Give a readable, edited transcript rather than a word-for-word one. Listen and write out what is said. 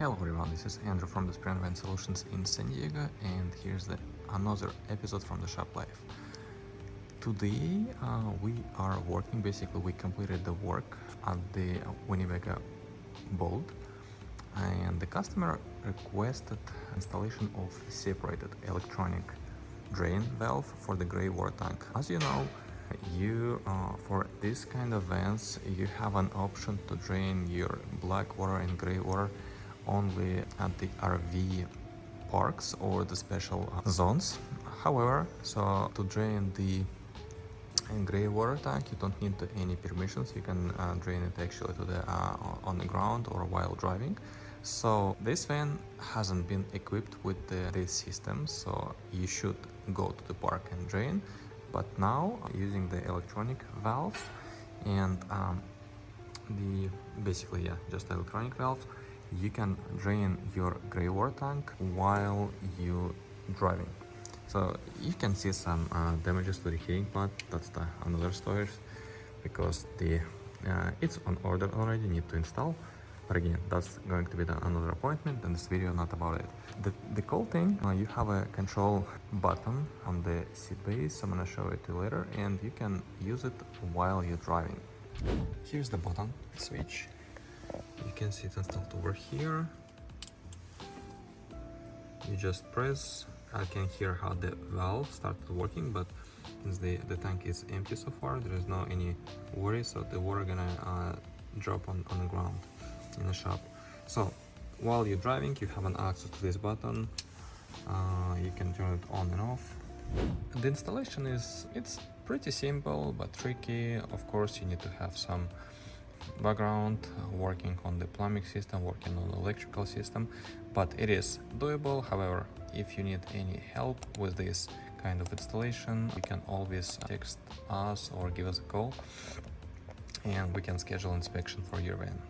Hello everyone, this is Andrew from the Sprint Van Solutions in San Diego, and here's another episode from the shop life. Today we are working, basically we completed the work at the Winnebago Boldt, and the customer requested installation of separated electronic drain valve for the gray water tank. As you know, for this kind of vans you have an option to drain your black water and gray water only at the RV parks or the special zones. However, so to drain the gray water tank you don't need any permissions. You can drain it actually to the on the ground or while driving. So this van hasn't been equipped with this system, so you should go to the park and drain. But now using the electronic valves and just electronic valves, you can drain your gray water tank while you driving. So you can see some damages to the heating pad. That's another story, because it's on order already, need to install. But again, that's going to be another appointment, and this video not about it. The cool thing, you have a control button on the seat base. I'm gonna show it to you later, and you can use it while you're driving. Here's the button switch. You can see it installed over here. You just press. I can hear how the valve started working, but since the tank is empty so far, there is no any worry, so the water gonna drop on the ground in the shop. So while you're driving, you have an access to this button. You can turn it on and off. The installation it's pretty simple but tricky. Of course, you need to have some background working on the plumbing system, working on the electrical system, but it is doable. However, if you need any help with this kind of installation, you can always text us or give us a call, and we can schedule inspection for your van.